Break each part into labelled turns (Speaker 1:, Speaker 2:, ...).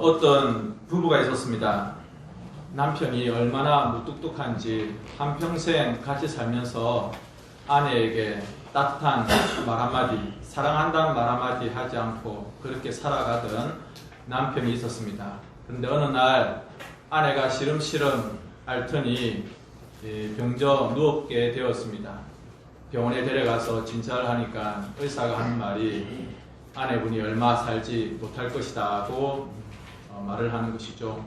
Speaker 1: 어떤 부부가 있었습니다. 남편이 얼마나 무뚝뚝한지 한평생 같이 살면서 아내에게 따뜻한 말 한마디, 사랑한다는 말 한마디 하지 않고 그렇게 살아가던 남편이 있었습니다. 그런데 어느 날 아내가 시름시름 앓더니 병져 누웠게 되었습니다. 병원에 데려가서 진찰을 하니까 의사가 하는 말이 아내분이 얼마 살지 못할 것이다고 말을 하는 것이죠.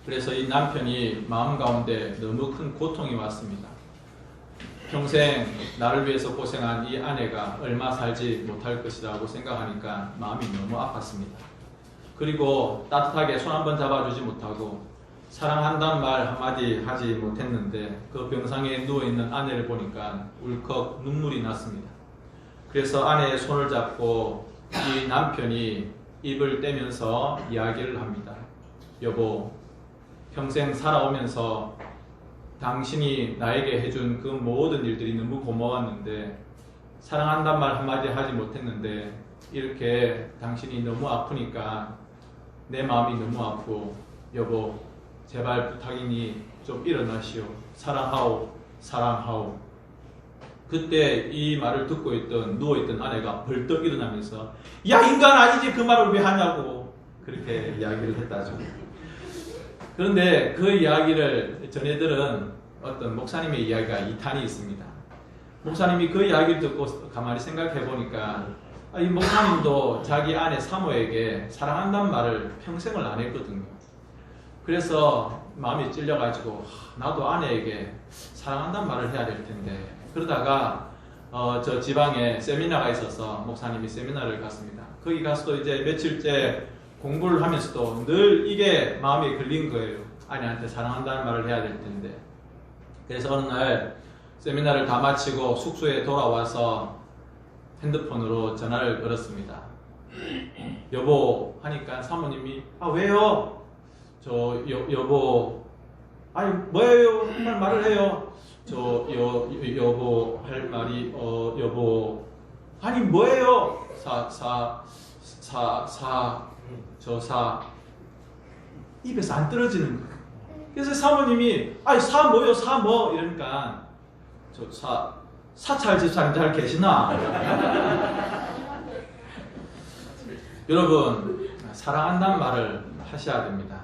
Speaker 1: 그래서 이 남편이 마음 가운데 너무 큰 고통이 왔습니다. 평생 나를 위해서 고생한 이 아내가 얼마 살지 못할 것이라고 생각하니까 마음이 너무 아팠습니다. 그리고 따뜻하게 손 한번 잡아주지 못하고 사랑한다는 말 한마디 하지 못했는데 그 병상에 누워있는 아내를 보니까 울컥 눈물이 났습니다. 그래서 아내의 손을 잡고 이 남편이 입을 떼면서 이야기를 합니다. 여보, 평생 살아오면서 당신이 나에게 해준 그 모든 일들이 너무 고마웠는데 사랑한단 말 한마디 하지 못했는데 이렇게 당신이 너무 아프니까 내 마음이 너무 아프고 여보 제발 부탁이니 좀 일어나시오. 사랑하오 사랑하오. 그때 이 말을 듣고 있던 누워있던 아내가 벌떡 일어나면서 야 인간 아니지 그 말을 왜 하냐고 그렇게 이야기를 했다죠. 그런데 그 이야기를 전해들은 어떤 목사님의 이야기가 2탄이 있습니다. 목사님이 그 이야기를 듣고 가만히 생각해 보니까 이 목사님도 자기 아내 사모에게 사랑한다는 말을 평생을 안 했거든요. 그래서 마음이 찔려가지고 나도 아내에게 사랑한다는 말을 해야 될 텐데 그러다가 저 지방에 세미나가 있어서 목사님이 세미나를 갔습니다. 거기 가서도 이제 며칠째 공부를 하면서도 늘 이게 마음에 걸린 거예요. 아내한테 사랑한다는 말을 해야 될 텐데. 그래서 어느 날 세미나를 다 마치고 숙소에 돌아와서 핸드폰으로 전화를 걸었습니다. 여보 하니까 사모님이 왜요? 여보 아니 뭐예요? 할 말을 해요. 여보 할 말이 여보 아니 뭐예요? 입에서 안 떨어지는 거예요. 그래서 사모님이 사 뭐요? 사 뭐? 이러니까 사찰 집사님 잘 계시나? 여러분 사랑한다는 말을 하셔야 됩니다.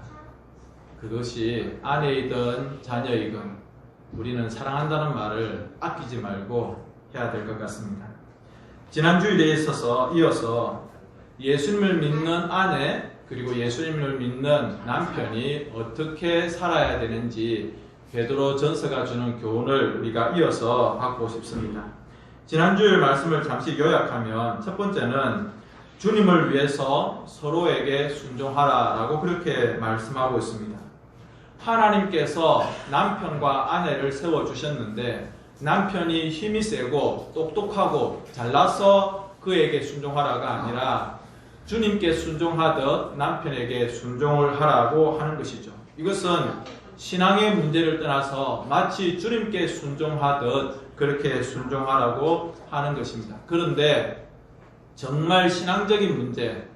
Speaker 1: 그것이 아내이든 자녀이든 우리는 사랑한다는 말을 아끼지 말고 해야 될 것 같습니다. 지난 주일에 이어서 예수님을 믿는 아내 그리고 예수님을 믿는 남편이 어떻게 살아야 되는지 베드로 전서가 주는 교훈을 우리가 이어서 받고 싶습니다. 지난 주일 말씀을 잠시 요약하면 첫 번째는 주님을 위해서 서로에게 순종하라 라고 그렇게 말씀하고 있습니다. 하나님께서 남편과 아내를 세워주셨는데 남편이 힘이 세고 똑똑하고 잘나서 그에게 순종하라가 아니라 주님께 순종하듯 남편에게 순종을 하라고 하는 것이죠. 이것은 신앙의 문제를 떠나서 마치 주님께 순종하듯 그렇게 순종하라고 하는 것입니다. 그런데 정말 신앙적인 문제,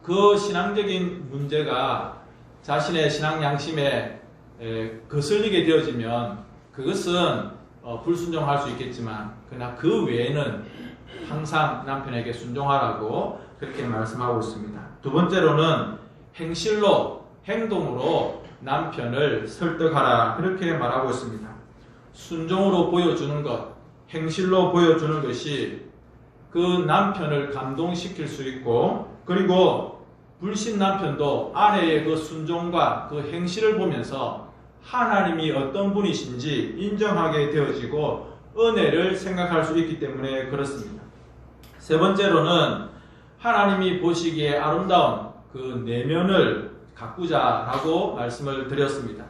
Speaker 1: 그 신앙적인 문제가 자신의 신앙 양심에 거슬리게 되어지면 그것은 불순종할 수 있겠지만 그러나 그 외에는 항상 남편에게 순종하라고 그렇게 말씀하고 있습니다. 두 번째로는 행실로, 행동으로 남편을 설득하라 그렇게 말하고 있습니다. 순종으로 보여주는 것, 행실로 보여주는 것이 그 남편을 감동시킬 수 있고 그리고 불신 남편도 아내의 그 순종과 그 행실을 보면서 하나님이 어떤 분이신지 인정하게 되어지고 은혜를 생각할 수 있기 때문에 그렇습니다. 세 번째로는 하나님이 보시기에 아름다운 그 내면을 가꾸자라고 말씀을 드렸습니다.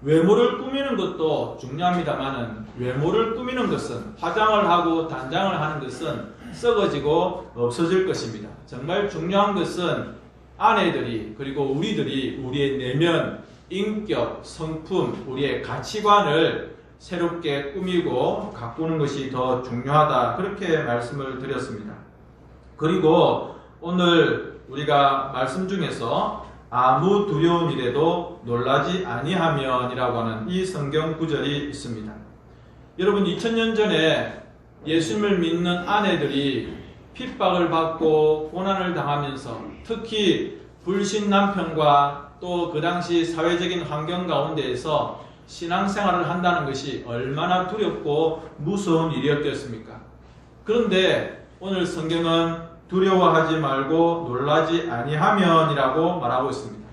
Speaker 1: 외모를 꾸미는 것도 중요합니다만은 외모를 꾸미는 것은 화장을 하고 단장을 하는 것은 썩어지고 없어질 것입니다. 정말 중요한 것은 아내들이 그리고 우리들이 우리의 내면, 인격, 성품, 우리의 가치관을 새롭게 꾸미고 가꾸는 것이 더 중요하다 그렇게 말씀을 드렸습니다. 그리고 오늘 우리가 말씀 중에서 아무 두려운 일에도 놀라지 아니하면이라고 하는 이 성경 구절이 있습니다. 여러분 2000년 전에 예수님을 믿는 아내들이 핍박을 받고 고난을 당하면서 특히 불신 남편과 또 그 당시 사회적인 환경 가운데에서 신앙생활을 한다는 것이 얼마나 두렵고 무서운 일이었겠습니까? 그런데 오늘 성경은 두려워하지 말고 놀라지 아니하면이라고 말하고 있습니다.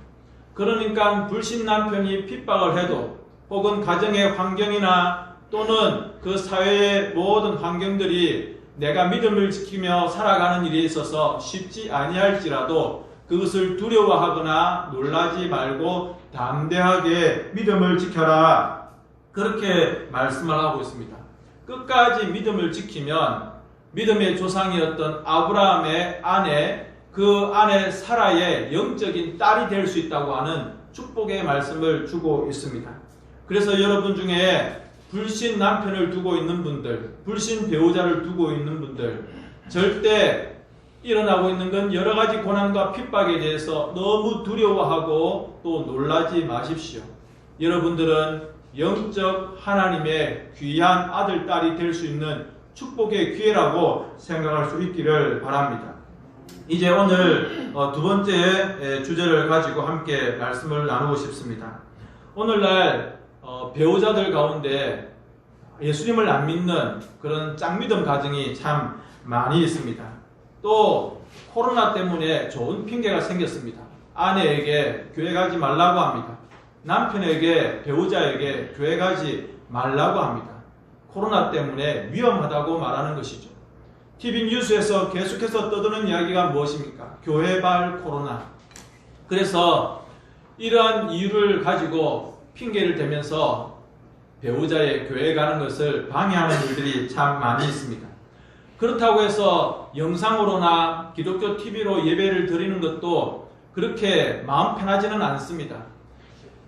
Speaker 1: 그러니까 불신 남편이 핍박을 해도 혹은 가정의 환경이나 또는 그 사회의 모든 환경들이 내가 믿음을 지키며 살아가는 일에 있어서 쉽지 아니할지라도 그것을 두려워하거나 놀라지 말고 담대하게 믿음을 지켜라. 그렇게 말씀을 하고 있습니다. 끝까지 믿음을 지키면 믿음의 조상이었던 아브라함의 아내, 그 아내 사라의 영적인 딸이 될 수 있다고 하는 축복의 말씀을 주고 있습니다. 그래서 여러분 중에 불신 남편을 두고 있는 분들, 불신 배우자를 두고 있는 분들, 절대 일어나고 있는 건 여러 가지 고난과 핍박에 대해서 너무 두려워하고 또 놀라지 마십시오. 여러분들은 영적 하나님의 귀한 아들, 딸이 될 수 있는 축복의 기회라고 생각할 수 있기를 바랍니다. 이제 오늘 두 번째 주제를 가지고 함께 말씀을 나누고 싶습니다. 오늘날 배우자들 가운데 예수님을 안 믿는 그런 짝믿음 가정이 참 많이 있습니다. 또 코로나 때문에 좋은 핑계가 생겼습니다. 아내에게 교회 가지 말라고 합니다. 남편에게, 배우자에게 교회 가지 말라고 합니다. 코로나 때문에 위험하다고 말하는 것이죠. TV 뉴스에서 계속해서 떠드는 이야기가 무엇입니까? 교회발 코로나. 그래서 이러한 이유를 가지고 핑계를 대면서 배우자의 교회 가는 것을 방해하는 일들이 참 많이 있습니다. 그렇다고 해서 영상으로나 기독교 TV로 예배를 드리는 것도 그렇게 마음 편하지는 않습니다.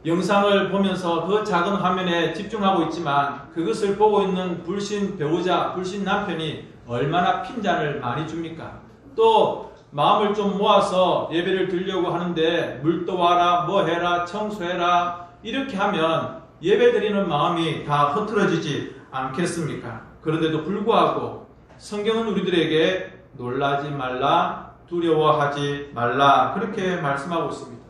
Speaker 1: 영상을 보면서 그 작은 화면에 집중하고 있지만 그것을 보고 있는 불신 배우자, 불신 남편이 얼마나 핀잔을 많이 줍니까? 또 마음을 좀 모아서 예배를 드리려고 하는데 물 떠와라, 뭐 해라, 청소해라 이렇게 하면 예배 드리는 마음이 다 흐트러지지 않겠습니까? 그런데도 불구하고 성경은 우리들에게 놀라지 말라, 두려워하지 말라 그렇게 말씀하고 있습니다.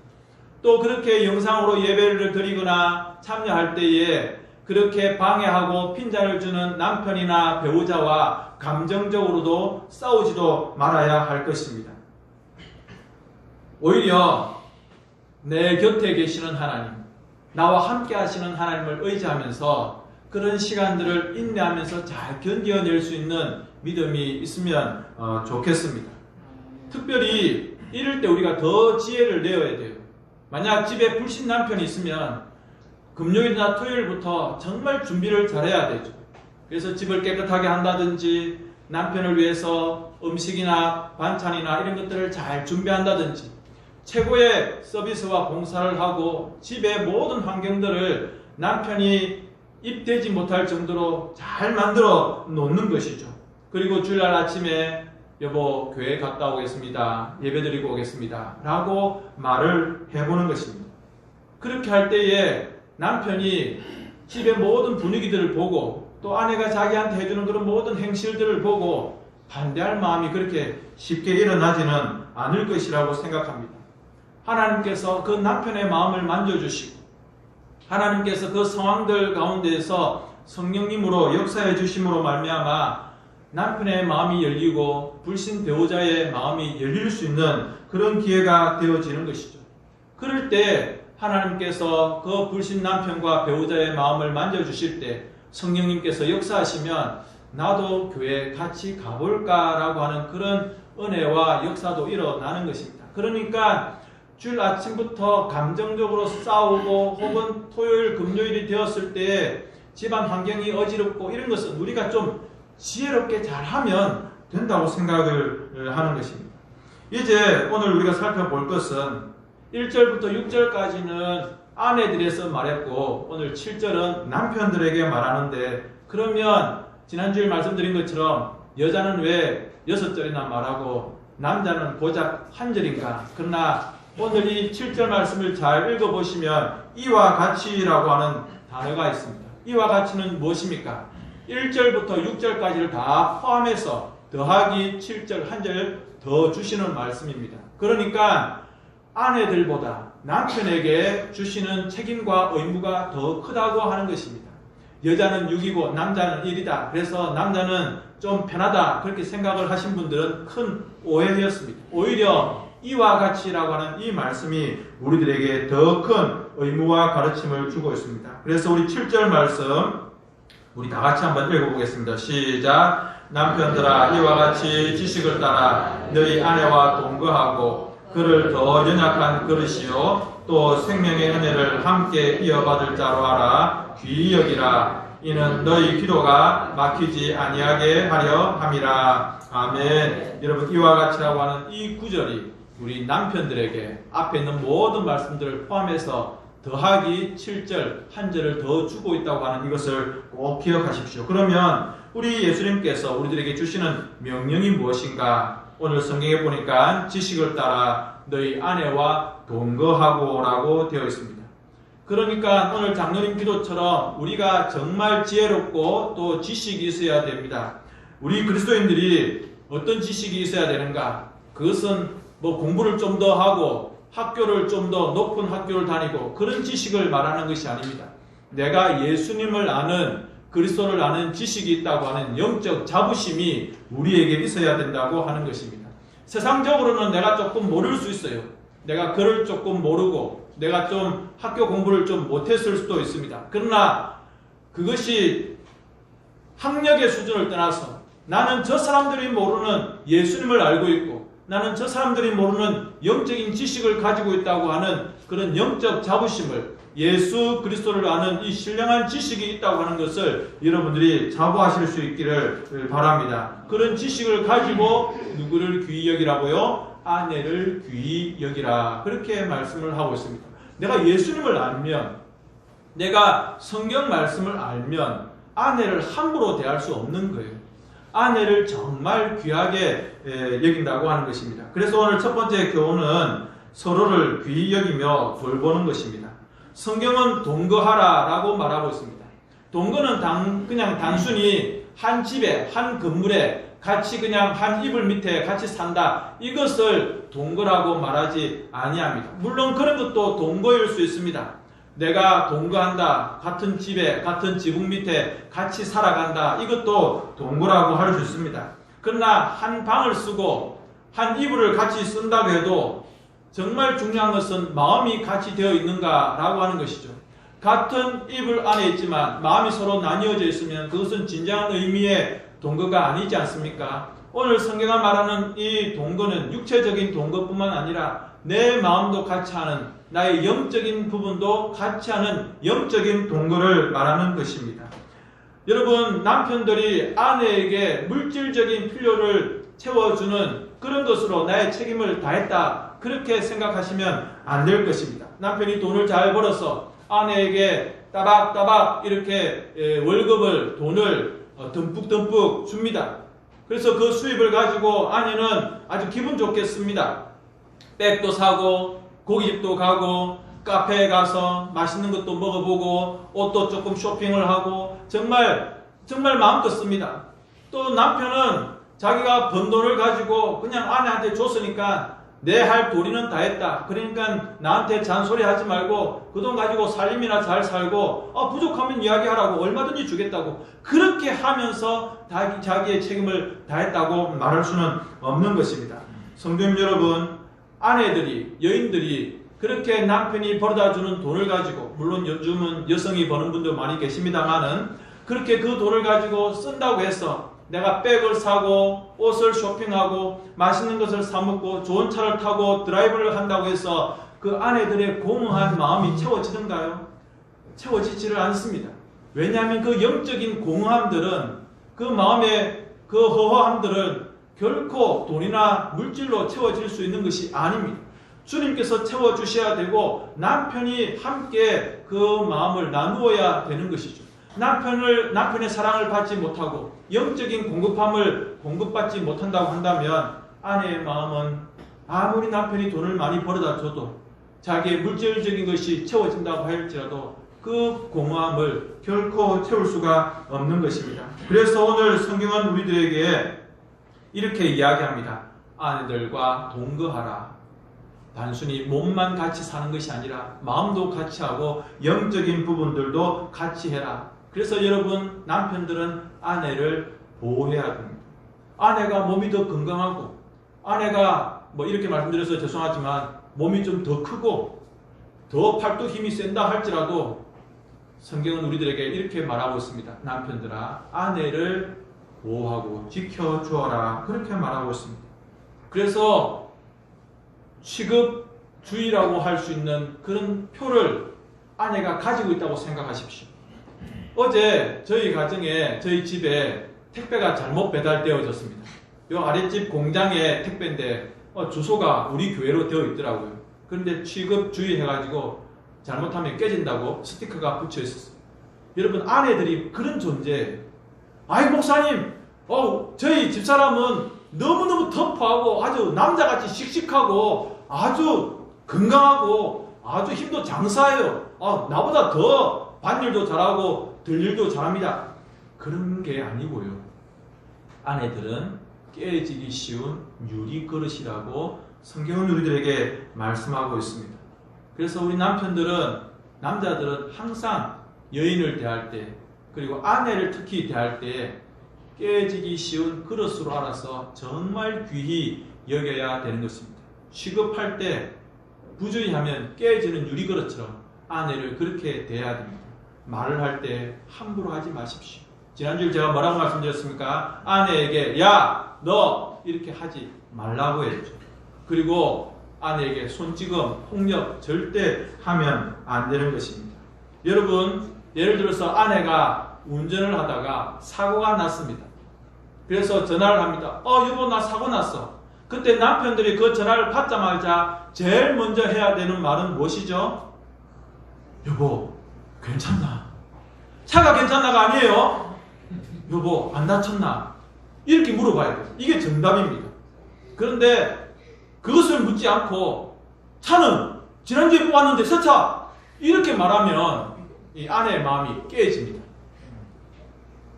Speaker 1: 또 그렇게 영상으로 예배를 드리거나 참여할 때에 그렇게 방해하고 핀잔을 주는 남편이나 배우자와 감정적으로도 싸우지도 말아야 할 것입니다. 오히려 내 곁에 계시는 하나님, 나와 함께 하시는 하나님을 의지하면서 그런 시간들을 인내하면서 잘 견뎌낼 수 있는 믿음이 있으면 좋겠습니다. 특별히 이럴 때 우리가 더 지혜를 내어야 돼요. 만약 집에 불신 남편이 있으면 금요일이나 토요일부터 정말 준비를 잘해야 되죠. 그래서 집을 깨끗하게 한다든지 남편을 위해서 음식이나 반찬이나 이런 것들을 잘 준비한다든지 최고의 서비스와 봉사를 하고 집의 모든 환경들을 남편이 입대지 못할 정도로 잘 만들어 놓는 것이죠. 그리고 주일날 아침에 여보 교회 갔다 오겠습니다. 예배드리고 오겠습니다. 라고 말을 해보는 것입니다. 그렇게 할 때에 남편이 집의 모든 분위기들을 보고 또 아내가 자기한테 해주는 그런 모든 행실들을 보고 반대할 마음이 그렇게 쉽게 일어나지는 않을 것이라고 생각합니다. 하나님께서 그 남편의 마음을 만져주시고 하나님께서 그 상황들 가운데에서 성령님으로 역사해 주심으로 말미암아 남편의 마음이 열리고 불신 배우자의 마음이 열릴 수 있는 그런 기회가 되어지는 것이죠. 그럴 때 하나님께서 그 불신 남편과 배우자의 마음을 만져주실 때 성령님께서 역사하시면 나도 교회 같이 가볼까라고 하는 그런 은혜와 역사도 일어나는 것입니다. 그러니까 주일 아침부터 감정적으로 싸우고 혹은 토요일, 금요일이 되었을 때 집안 환경이 어지럽고 이런 것은 우리가 좀 지혜롭게 잘하면 된다고 생각을 하는 것입니다. 이제 오늘 우리가 살펴볼 것은 1절부터 6절까지는 아내들에서 말했고 오늘 7절은 남편들에게 말하는데 그러면 지난주에 말씀드린 것처럼 여자는 왜 6절이나 말하고 남자는 고작 한 절인가? 그러나 오늘 이 7절 말씀을 잘 읽어보시면 이와 같이라고 하는 단어가 있습니다. 이와 같이는 무엇입니까? 1절부터 6절까지를 다 포함해서 더하기 7절 한 절 더 주시는 말씀입니다. 그러니까 아내들보다 남편에게 주시는 책임과 의무가 더 크다고 하는 것입니다. 여자는 6이고 남자는 1이다. 그래서 남자는 좀 편하다. 그렇게 생각을 하신 분들은 큰 오해였습니다. 오히려 이와 같이라고 하는 이 말씀이 우리들에게 더 큰 의무와 가르침을 주고 있습니다. 그래서 우리 7절 말씀 우리 다 같이 한번 읽어보겠습니다. 시작. 남편들아 이와 같이 지식을 따라 너희 아내와 동거하고 그를 더 연약한 그릇이요 또 생명의 은혜를 함께 이어받을 자로 알아 귀히 여기라. 이는 너희 기도가 막히지 아니하게 하려 함이라. 아멘. 여러분 이와 같이라고 하는 이 구절이 우리 남편들에게 앞에 있는 모든 말씀들을 포함해서 더하기 7절 한 절을 더 주고 있다고 하는 이것을 꼭 기억하십시오. 그러면 우리 예수님께서 우리들에게 주시는 명령이 무엇인가? 오늘 성경에 보니까 지식을 따라 너희 아내와 동거하고 라고 되어 있습니다. 그러니까 오늘 장로님 기도처럼 우리가 정말 지혜롭고 또 지식이 있어야 됩니다. 우리 그리스도인들이 어떤 지식이 있어야 되는가? 그것은 뭐 공부를 좀 더 하고 학교를 좀 더 높은 학교를 다니고 그런 지식을 말하는 것이 아닙니다. 내가 예수님을 아는 그리스도를 아는 지식이 있다고 하는 영적 자부심이 우리에게 있어야 된다고 하는 것입니다. 세상적으로는 내가 조금 모를 수 있어요. 내가 글을 조금 모르고 내가 좀 학교 공부를 좀 못했을 수도 있습니다. 그러나 그것이 학력의 수준을 떠나서 나는 저 사람들이 모르는 예수님을 알고 있고 나는 저 사람들이 모르는 영적인 지식을 가지고 있다고 하는 그런 영적 자부심을 예수 그리스도를 아는 이 신령한 지식이 있다고 하는 것을 여러분들이 자부하실 수 있기를 바랍니다. 그런 지식을 가지고 누구를 귀히 여기라고요? 아내를 귀히 여기라. 그렇게 말씀을 하고 있습니다. 내가 예수님을 알면 내가 성경 말씀을 알면 아내를 함부로 대할 수 없는 거예요. 아내를 정말 귀하게 여긴다고 하는 것입니다. 그래서 오늘 첫 번째 교훈은 서로를 귀히 여기며 돌보는 것입니다. 성경은 동거하라 라고 말하고 있습니다. 동거는 그냥 단순히 한 집에 한 건물에 같이 그냥 한 이불 밑에 같이 산다 이것을 동거라고 말하지 아니합니다. 물론 그런 것도 동거일 수 있습니다. 내가 동거한다. 같은 집에 같은 지붕 밑에 같이 살아간다. 이것도 동거라고 할 수 있습니다. 그러나 한 방을 쓰고 한 이불을 같이 쓴다고 해도 정말 중요한 것은 마음이 같이 되어 있는가라고 하는 것이죠. 같은 이불 안에 있지만 마음이 서로 나뉘어져 있으면 그것은 진정한 의미의 동거가 아니지 않습니까? 오늘 성경가 말하는 이 동거는 육체적인 동거뿐만 아니라 내 마음도 같이 하는 나의 영적인 부분도 같이 하는 영적인 동거를 말하는 것입니다. 여러분 남편들이 아내에게 물질적인 필요를 채워주는 그런 것으로 나의 책임을 다했다 그렇게 생각하시면 안 될 것입니다. 남편이 돈을 잘 벌어서 아내에게 따박따박 이렇게 월급을 돈을 듬뿍듬뿍 줍니다. 그래서 그 수입을 가지고 아내는 아주 기분 좋겠습니다. 백도 사고 고깃집도 가고 카페에 가서 맛있는 것도 먹어보고 옷도 조금 쇼핑을 하고 정말 마음껏 씁니다. 또 남편은 자기가 번 돈을 가지고 그냥 아내한테 줬으니까 내 할 도리는 다 했다. 그러니까 나한테 잔소리하지 말고 그 돈 가지고 살림이나 잘 살고 부족하면 이야기하라고 얼마든지 주겠다고 그렇게 하면서 자기의 책임을 다했다고 말할 수는 없는 것입니다. 성도님 여러분 아내들이 여인들이 그렇게 남편이 벌어다주는 돈을 가지고 물론 요즘은 여성이 버는 분도 많이 계십니다만은 그렇게 그 돈을 가지고 쓴다고 해서 내가 백을 사고 옷을 쇼핑하고 맛있는 것을 사 먹고 좋은 차를 타고 드라이브를 한다고 해서 그 아내들의 공허한 마음이 채워지는가요? 채워지지를 않습니다. 왜냐하면 그 영적인 공허함들은 그 마음의 그 허허함들은 결코 돈이나 물질로 채워질 수 있는 것이 아닙니다. 주님께서 채워주셔야 되고 남편이 함께 그 마음을 나누어야 되는 것이죠. 남편의 사랑을 받지 못하고 영적인 공급함을 공급받지 못한다고 한다면 아내의 마음은 아무리 남편이 돈을 많이 벌어다 줘도 자기의 물질적인 것이 채워진다고 할지라도 그 공허함을 결코 채울 수가 없는 것입니다. 그래서 오늘 성경은 우리들에게 이렇게 이야기합니다. 아내들과 동거하라. 단순히 몸만 같이 사는 것이 아니라 마음도 같이 하고 영적인 부분들도 같이 해라. 그래서 여러분 남편들은 아내를 보호해야 됩니다. 아내가 몸이 더 건강하고 아내가 뭐 이렇게 말씀드려서 죄송하지만 몸이 좀 더 크고 더 팔뚝 힘이 센다 할지라도 성경은 우리들에게 이렇게 말하고 있습니다. 남편들아 아내를 보호하고 지켜주어라. 그렇게 말하고 있습니다. 그래서 취급주의라고 할 수 있는 그런 표를 아내가 가지고 있다고 생각하십시오. 어제 저희 가정에 저희 집에 택배가 잘못 배달되어졌습니다. 요 아랫집 공장의 택배인데 주소가 우리 교회로 되어 있더라고요. 그런데 취급주의 해가지고 잘못하면 깨진다고 스티커가 붙여 있었어요. 여러분 아내들이 그런 존재예요. 아이 목사님 저희 집사람은 너무너무 터프하고 아주 남자같이 씩씩하고 아주 건강하고 아주 힘도 장사해요. 나보다 더 밭일도 잘하고 들일도 잘합니다. 그런 게 아니고요. 아내들은 깨지기 쉬운 유리 그릇이라고 성경은 우리들에게 말씀하고 있습니다. 그래서 우리 남자들은 항상 여인을 대할 때 그리고 아내를 특히 대할 때 깨지기 쉬운 그릇으로 알아서 정말 귀히 여겨야 되는 것입니다. 취급할 때 부주의하면 깨지는 유리 그릇처럼 아내를 그렇게 대해야 됩니다. 말을 할 때 함부로 하지 마십시오. 지난주에 제가 뭐라고 말씀드렸습니까? 아내에게 야, 너 이렇게 하지 말라고 했죠. 그리고 아내에게 손찌검, 폭력 절대 하면 안 되는 것입니다. 여러분, 예를 들어서 아내가 운전을 하다가 사고가 났습니다. 그래서 전화를 합니다. 여보 나 사고 났어. 그때 남편들이 그 전화를 받자마자 제일 먼저 해야 되는 말은 무엇이죠? 여보 괜찮나? 차가 괜찮나가 아니에요. 여보 안 다쳤나? 이렇게 물어봐야 돼요. 이게 정답입니다. 그런데 그것을 묻지 않고 차는 지난주에 뽑았는데 새 차 이렇게 말하면 이 아내의 마음이 깨집니다.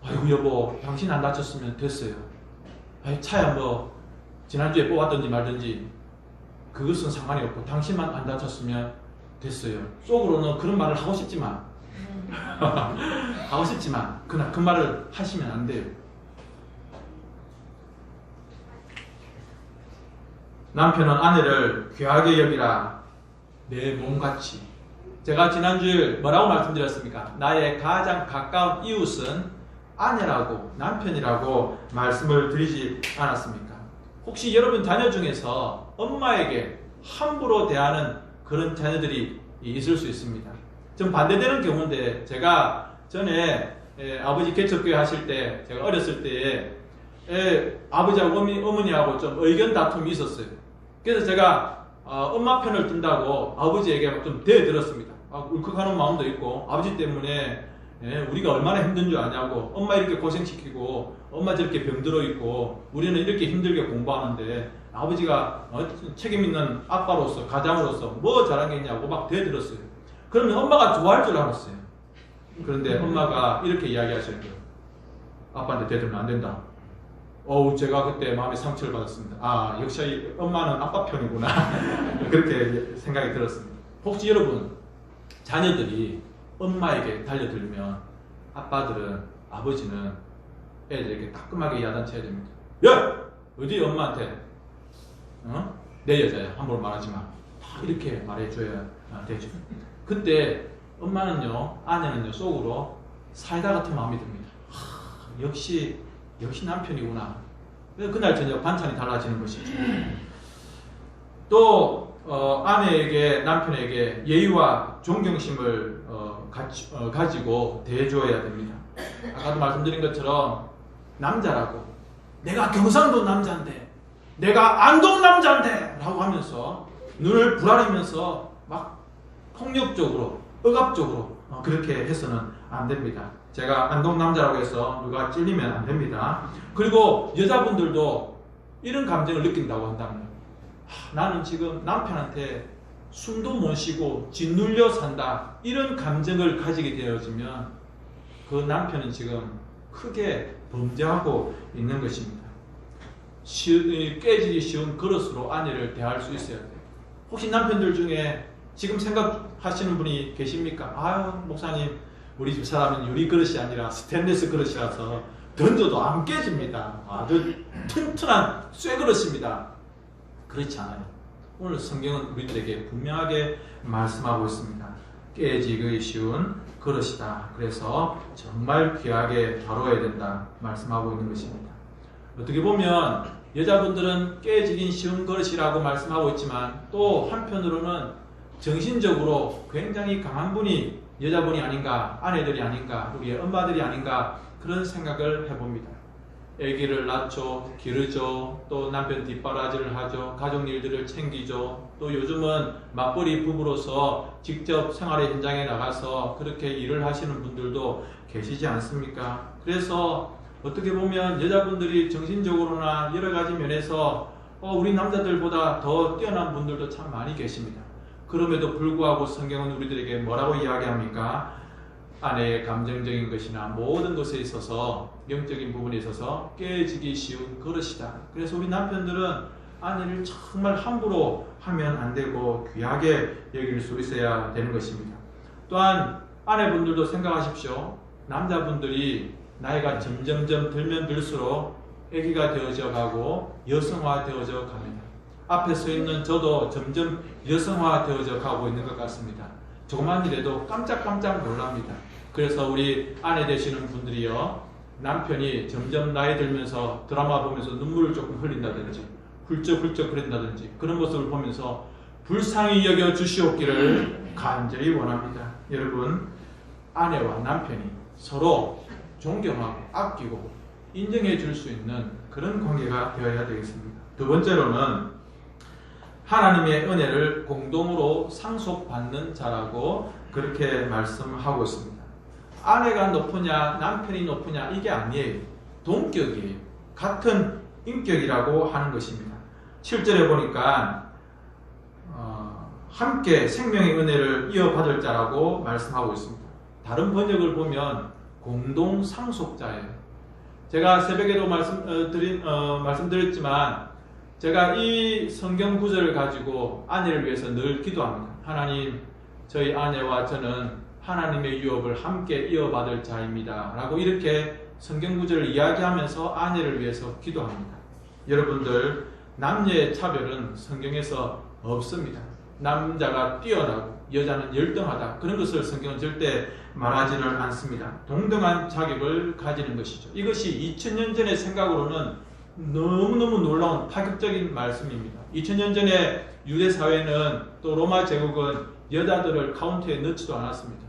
Speaker 1: 아이고 여보 당신 안 다쳤으면 됐어요. 차야 뭐 지난주에 뽑았든지 말든지 그것은 상관이 없고 당신만 안 다쳤으면 됐어요. 속으로는 그런 말을 하고 싶지만 그러나 그 말을 하시면 안 돼요. 남편은 아내를 귀하게 여기라. 내 몸같이. 제가 지난주에 뭐라고 말씀드렸습니까? 나의 가장 가까운 이웃은 아내라고 남편이라고 말씀을 드리지 않았습니까? 혹시 여러분 자녀 중에서 엄마에게 함부로 대하는 그런 자녀들이 있을 수 있습니다. 좀 반대되는 경우인데 제가 전에 아버지 개척교회 하실 때 제가 어렸을 때에 아버지하고 어머니하고 좀 의견 다툼이 있었어요. 그래서 제가 엄마 편을 든다고 아버지에게 좀 대들었습니다. 울컥하는 마음도 있고 아버지 때문에 우리가 얼마나 힘든 줄 아냐고 엄마 이렇게 고생시키고 엄마 저렇게 병들어 있고 우리는 이렇게 힘들게 공부하는데 아버지가 책임 있는 아빠로서 가장으로서 뭐 잘한 게 있냐고 막 대들었어요. 그러면 엄마가 좋아할 줄 알았어요. 그런데 엄마가 이렇게 이야기하셔요. 아빠한테 대들면 안 된다. 제가 그때 마음에 상처를 받았습니다. 역시 엄마는 아빠 편이구나. 그렇게 생각이 들었습니다. 혹시 여러분 자녀들이 엄마에게 달려들면 아버지는 애들에게 따끔하게 야단쳐야 됩니다. 야! 어디 엄마한테 내 여자야 함부로 말하지 마. 이렇게 말해줘야 되죠. 그때 엄마는요 아내는요 속으로 사이다 같은 마음이 듭니다. 역시 남편이구나. 그날 저녁 반찬이 달라지는 것이죠. 또 아내에게 남편에게 예의와 존경심을 가지고 대해줘야 됩니다. 아까도 말씀드린 것처럼 남자라고 내가 경상도 남자인데 내가 안동 남자인데 라고 하면서 눈을 부라리면서 막 폭력적으로 억압적으로 그렇게 해서는 안 됩니다. 제가 안동 남자라고 해서 누가 찔리면 안 됩니다. 그리고 여자분들도 이런 감정을 느낀다고 한다면 나는 지금 남편한테 숨도 못 쉬고 짓눌려 산다, 이런 감정을 가지게 되어지면 그 남편은 지금 크게 범죄하고 있는 것입니다. 깨지기 쉬운 그릇으로 아내를 대할 수 있어야 돼요. 혹시 남편들 중에 지금 생각하시는 분이 계십니까? 아유, 목사님, 우리 집 사람은 유리 그릇이 아니라 스테인리스 그릇이라서 던져도 안 깨집니다. 아주 튼튼한 쇠 그릇입니다. 그렇지 않아요. 오늘 성경은 우리들에게 분명하게 말씀하고 있습니다. 깨지기 쉬운 그릇이다. 그래서 정말 귀하게 다뤄야 된다 말씀하고 있는 것입니다. 어떻게 보면 여자분들은 깨지긴 쉬운 그릇이라고 말씀하고 있지만, 또 한편으로는 정신적으로 굉장히 강한 분이 여자분이 아닌가, 아내들이 아닌가, 우리의 엄마들이 아닌가, 그런 생각을 해봅니다. 아기를 낳죠, 기르죠, 또 남편 뒷바라지를 하죠, 가족 일들을 챙기죠, 또 요즘은 맞벌이 부부로서 직접 생활의 현장에 나가서 그렇게 일을 하시는 분들도 계시지 않습니까? 그래서 어떻게 보면 여자분들이 정신적으로나 여러 가지 면에서 우리 남자들보다 더 뛰어난 분들도 참 많이 계십니다. 그럼에도 불구하고 성경은 우리들에게 뭐라고 이야기합니까? 아내의 감정적인 것이나 모든 것에 있어서, 영적인 부분에 있어서 깨지기 쉬운 그릇이다. 그래서 우리 남편들은 아내를 정말 함부로 하면 안 되고 귀하게 여길 수 있어야 되는 것입니다. 또한 아내분들도 생각하십시오. 남자분들이 나이가 점점점 들면 들수록 아기가 되어져 가고 여성화 되어져 갑니다. 앞에 서 있는 저도 점점 여성화 되어져 가고 있는 것 같습니다. 조그만 일에도 깜짝깜짝 놀랍니다. 그래서 우리 아내 되시는 분들이요, 남편이 점점 나이 들면서 드라마 보면서 눈물을 조금 흘린다든지 훌쩍훌쩍 그런다든지 그런 모습을 보면서 불쌍히 여겨 주시옵기를 간절히 원합니다. 여러분, 아내와 남편이 서로 존경하고 아끼고 인정해 줄 수 있는 그런 관계가 되어야 되겠습니다. 두 번째로는 하나님의 은혜를 공동으로 상속받는 자라고 그렇게 말씀하고 있습니다. 아내가 높으냐 남편이 높으냐 이게 아니에요. 동격이에요. 같은 인격이라고 하는 것입니다. 7절에 보니까 함께 생명의 은혜를 이어받을 자라고 말씀하고 있습니다. 다른 번역을 보면 공동 상속자예요. 제가 새벽에도 말씀드렸지만 제가 이 성경 구절을 가지고 아내를 위해서 늘 기도합니다. 하나님, 저희 아내와 저는 하나님의 유업을 함께 이어받을 자입니다. 라고 이렇게 성경 구절을 이야기하면서 아내를 위해서 기도합니다. 여러분들, 남녀의 차별은 성경에서 없습니다. 남자가 뛰어나고 여자는 열등하다, 그런 것을 성경은 절대 말하지를 않습니다. 동등한 자격을 가지는 것이죠. 이것이 2000년 전의 생각으로는 너무너무 놀라운 파격적인 말씀입니다. 2000년 전에 유대 사회는 또 로마 제국은 여자들을 카운트에 넣지도 않았습니다.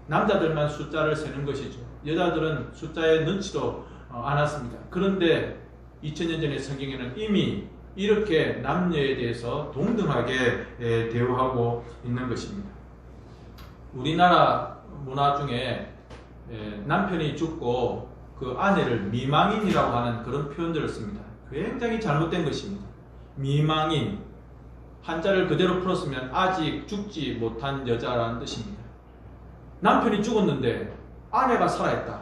Speaker 1: 남자들만 숫자를 세는 것이죠. 여자들은 숫자에 넣지도 않았습니다. 그런데 2000년 전의 성경에는 이미 이렇게 남녀에 대해서 동등하게 대우하고 있는 것입니다. 우리나라 문화 중에 남편이 죽고 그 아내를 미망인이라고 하는 그런 표현들을 씁니다. 굉장히 잘못된 것입니다. 미망인, 한자를 그대로 풀었으면 아직 죽지 못한 여자라는 뜻입니다. 남편이 죽었는데 아내가 살아있다,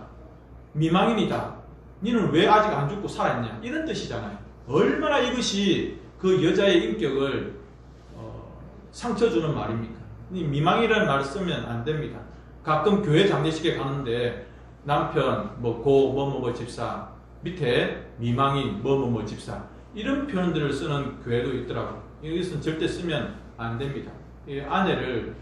Speaker 1: 미망인이다, 니는 왜 아직 안 죽고 살아있냐, 이런 뜻이잖아요. 얼마나 이것이 그 여자의 인격을 상처 주는 말입니까? 미망이라는 말을 쓰면 안 됩니다. 가끔 교회 장례식에 가는데 남편 고 집사 밑에 미망인 집사 이런 표현들을 쓰는 교회도 있더라고요. 이것은 절대 쓰면 안 됩니다. 아내를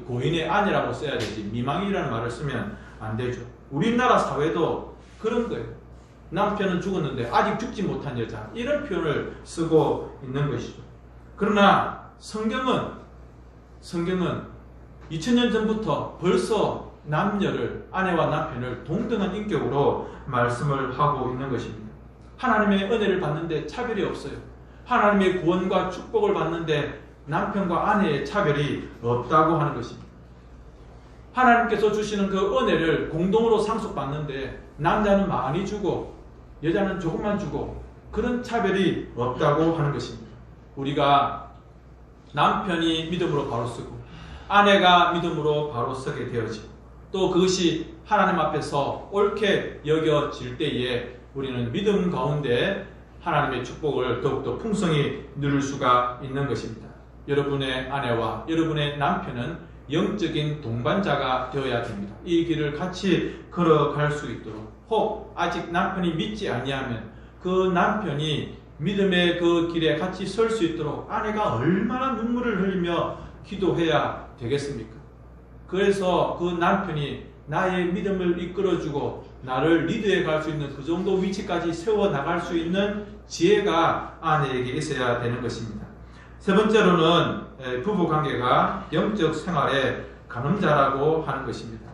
Speaker 1: 고인의 아내라고 써야 되지 미망이라는 말을 쓰면 안 되죠. 우리나라 사회도 그런 거예요. 남편은 죽었는데 아직 죽지 못한 여자, 이런 표현을 쓰고 있는 것이죠. 그러나 성경은 2000년 전부터 벌써 남녀를, 아내와 남편을 동등한 인격으로 말씀을 하고 있는 것입니다. 하나님의 은혜를 받는데 차별이 없어요. 하나님의 구원과 축복을 받는데 남편과 아내의 차별이 없다고 하는 것입니다. 하나님께서 주시는 그 은혜를 공동으로 상속받는데 남자는 많이 주고 여자는 조금만 주고 그런 차별이 없다고 하는 것입니다. 우리가 남편이 믿음으로 바로 서고 아내가 믿음으로 바로 서게 되어지고 또 그것이 하나님 앞에서 옳게 여겨질 때에 우리는 믿음 가운데 하나님의 축복을 더욱더 풍성히 누릴 수가 있는 것입니다. 여러분의 아내와 여러분의 남편은 영적인 동반자가 되어야 됩니다. 이 길을 같이 걸어갈 수 있도록 혹 아직 남편이 믿지 아니하면 그 남편이 믿음의 그 길에 같이 설 수 있도록 아내가 얼마나 눈물을 흘리며 기도해야 되겠습니까? 그래서 그 남편이 나의 믿음을 이끌어주고 나를 리드해 갈 수 있는 그 정도 위치까지 세워나갈 수 있는 지혜가 아내에게 있어야 되는 것입니다. 세 번째로는 부부관계가 영적 생활의 가늠자라고 하는 것입니다.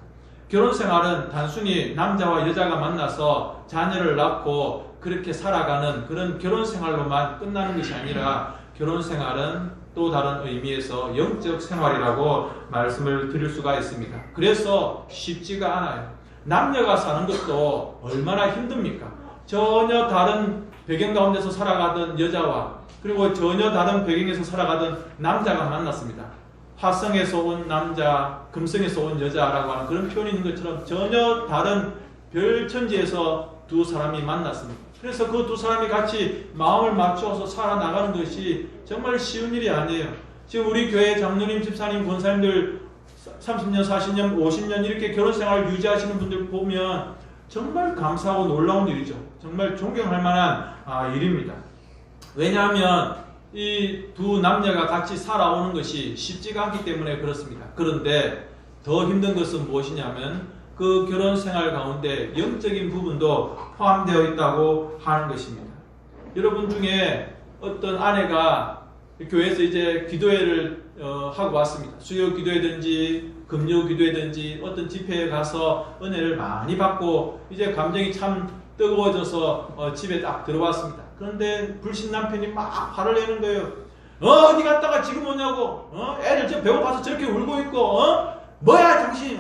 Speaker 1: 결혼생활은 단순히 남자와 여자가 만나서 자녀를 낳고 그렇게 살아가는 그런 결혼생활로만 끝나는 것이 아니라 결혼생활은 또 다른 의미에서 영적 생활이라고 말씀을 드릴 수가 있습니다. 그래서 쉽지가 않아요. 남녀가 사는 것도 얼마나 힘듭니까? 전혀 다른 배경 가운데서 살아가던 여자와 그리고 전혀 다른 배경에서 살아가던 남자가 만났습니다. 화성에서 온 남자, 금성에서 온 여자라고 하는 그런 표현이 있는 것처럼 전혀 다른 별천지에서 두 사람이 만났습니다. 그래서 그 두 사람이 같이 마음을 맞추어서 살아나가는 것이 정말 쉬운 일이 아니에요. 지금 우리 교회 장로님, 집사님, 권사님들 30년, 40년, 50년 이렇게 결혼생활을 유지하시는 분들 보면 정말 감사하고 놀라운 일이죠. 정말 존경할 만한 일입니다. 왜냐하면 이 두 남녀가 같이 살아오는 것이 쉽지가 않기 때문에 그렇습니다. 그런데 더 힘든 것은 무엇이냐면 그 결혼 생활 가운데 영적인 부분도 포함되어 있다고 하는 것입니다. 여러분 중에 어떤 아내가 교회에서 이제 기도회를 하고 왔습니다. 수요 기도회든지 금요 기도회든지 어떤 집회에 가서 은혜를 많이 받고 이제 감정이 참 뜨거워져서 집에 딱 들어왔습니다. 그런데 불신 남편이 막 화를 내는 거예요. 어디 갔다가 지금 오냐고. 애들 저 배고파서 저렇게 울고 있고. 뭐야 당신.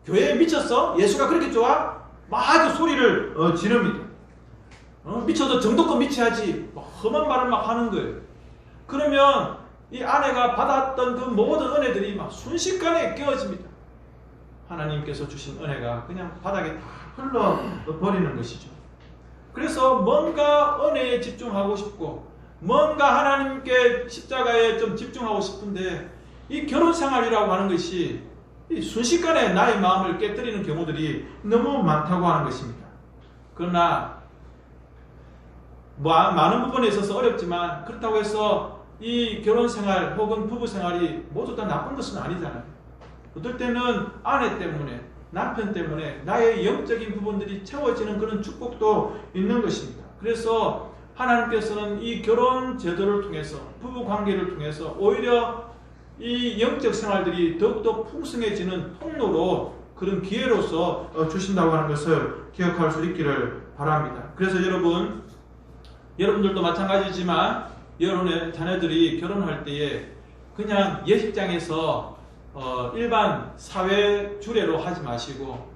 Speaker 1: 교회에 미쳤어? 예수가 그렇게 좋아? 막 그 소리를 지릅니다. 미쳐도 정도껏 미쳐야지. 험한 말을 막 하는 거예요. 그러면 이 아내가 받았던 그 모든 은혜들이 막 순식간에 깨어집니다. 하나님께서 주신 은혜가 그냥 바닥에 다 흘러버리는 것이죠. 그래서 뭔가 은혜에 집중하고 싶고 뭔가 하나님께 십자가에 좀 집중하고 싶은데 이 결혼생활이라고 하는 것이 이 순식간에 나의 마음을 깨뜨리는 경우들이 너무 많다고 하는 것입니다. 그러나 많은 부분에 있어서 어렵지만 그렇다고 해서 이 결혼생활 혹은 부부생활이 모두 다 나쁜 것은 아니잖아요. 어떨 때는 아내 때문에 남편 때문에 나의 영적인 부분들이 채워지는 그런 축복도 있는 것입니다. 그래서 하나님께서는 이 결혼 제도를 통해서 부부관계를 통해서 오히려 이 영적 생활들이 더욱더 풍성해지는 통로로 그런 기회로서 주신다고 하는 것을 기억할 수 있기를 바랍니다. 그래서 여러분들도 마찬가지지만 여러분의 자녀들이 결혼할 때에 그냥 예식장에서 일반 사회 주례로 하지 마시고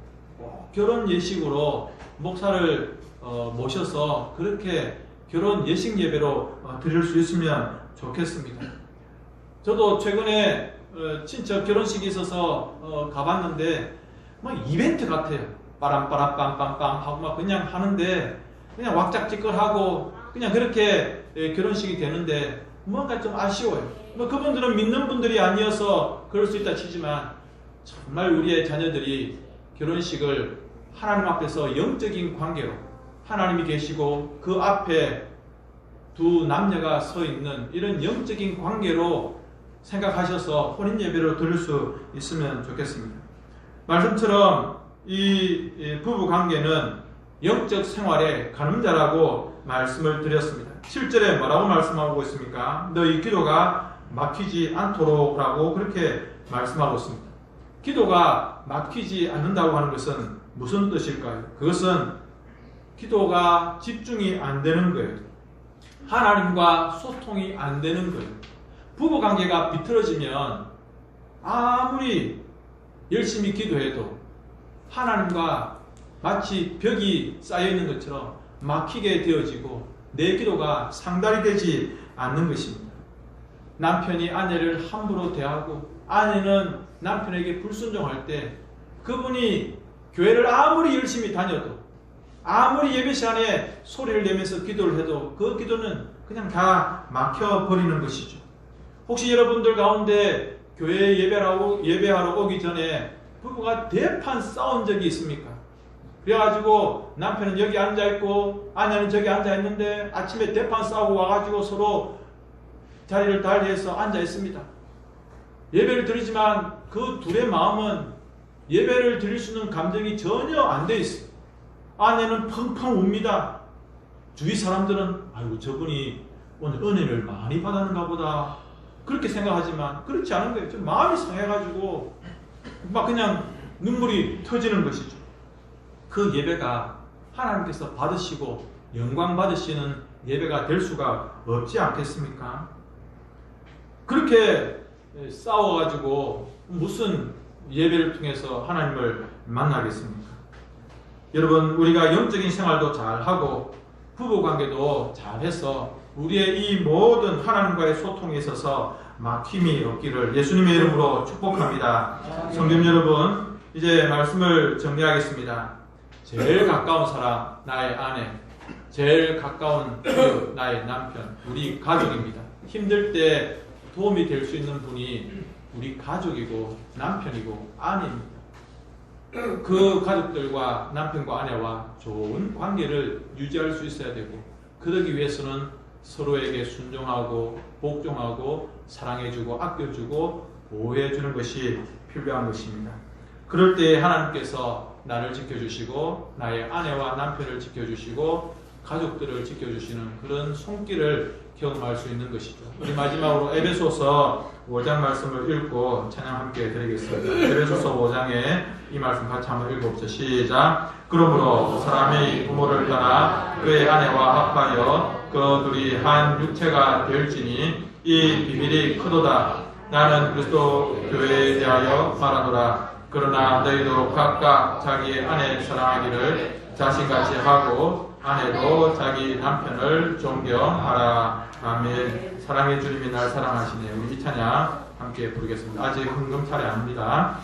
Speaker 1: 결혼 예식으로 목사를 모셔서 그렇게 결혼 예식 예배로 드릴 수 있으면 좋겠습니다. 저도 최근에 친척 결혼식이 있어서 가봤는데 뭐 이벤트 같아요. 빠람빠람빰빰빰 하고 막 그냥 하는데 그냥 왁작지껄하고 그냥 그렇게 결혼식이 되는데 뭔가 좀 아쉬워요. 뭐 그분들은 믿는 분들이 아니어서 그럴 수 있다 치지만 정말 우리의 자녀들이 결혼식을 하나님 앞에서 영적인 관계로 하나님이 계시고 그 앞에 두 남녀가 서 있는 이런 영적인 관계로 생각하셔서 혼인 예배로 드릴 수 있으면 좋겠습니다. 말씀처럼 이 부부 관계는 영적 생활의 가늠자라고 말씀을 드렸습니다. 7절에 뭐라고 말씀하고 있습니까? 너희 기도가 막히지 않도록 라고 그렇게 말씀하고 있습니다. 기도가 막히지 않는다고 하는 것은 무슨 뜻일까요? 그것은 기도가 집중이 안 되는 거예요. 하나님과 소통이 안 되는 거예요. 부부관계가 비틀어지면 아무리 열심히 기도해도 하나님과 마치 벽이 쌓여있는 것처럼 막히게 되어지고 내 기도가 상달이 되지 않는 것입니다. 남편이 아내를 함부로 대하고 아내는 남편에게 불순종할 때 그분이 교회를 아무리 열심히 다녀도 아무리 예배 시간에 소리를 내면서 기도를 해도 그 기도는 그냥 다 막혀버리는 것이죠. 혹시 여러분들 가운데 교회 예배하러 오기 전에 부부가 대판 싸운 적이 있습니까? 그래가지고 남편은 여기 앉아있고 아내는 저기 앉아있는데 아침에 대판 싸우고 와가지고 서로 자리를 달리해서 앉아있습니다. 예배를 드리지만 그 둘의 마음은 예배를 드릴 수 있는 감정이 전혀 안 돼 있어요. 아내는 펑펑 웁니다. 주위 사람들은 아이고 저분이 오늘 은혜를 많이 받았는가 보다 그렇게 생각하지만 그렇지 않은 거예요. 좀 마음이 상해가지고 막 그냥 눈물이 터지는 것이죠. 그 예배가 하나님께서 받으시고 영광 받으시는 예배가 될 수가 없지 않겠습니까? 그렇게 싸워가지고 무슨 예배를 통해서 하나님을 만나겠습니까? 여러분, 우리가 영적인 생활도 잘하고 부부관계도 잘해서 우리의 이 모든 하나님과의 소통에 있어서 막힘이 없기를 예수님의 이름으로 축복합니다. 성도 여러분, 이제 말씀을 정리하겠습니다. 제일 가까운 사람, 나의 아내, 제일 가까운 나의 남편, 우리 가족입니다. 힘들 때 도움이 될 수 있는 분이 우리 가족이고 남편이고 아내입니다. 그 가족들과 남편과 아내와 좋은 관계를 유지할 수 있어야 되고 그러기 위해서는 서로에게 순종하고 복종하고 사랑해주고 아껴주고 보호해주는 것이 필요한 것입니다. 그럴 때 하나님께서 나를 지켜주시고 나의 아내와 남편을 지켜주시고 가족들을 지켜주시는 그런 손길을 경험할 수 있는 것이죠. 우리 마지막으로 에베소서 5장 말씀을 읽고 찬양 함께 드리겠습니다. 에베소서 5장에 이 말씀 같이 한번 읽어보죠. 시작. 그러므로 사람이 부모를 떠나 그의 아내와 합하여 그 둘이 한 육체가 될지니 이 비밀이 크도다. 나는 그리스도 교회에 대하여 말하노라. 그러나 너희도 각각 자기의 아내 사랑하기를 자신같이 하고 아내도 자기 남편을 존경하라. 아멘. 사랑의 주님이 날 사랑하시네. 우리 이 찬양 함께 부르겠습니다. 아직 흥금 차례 아닙니다.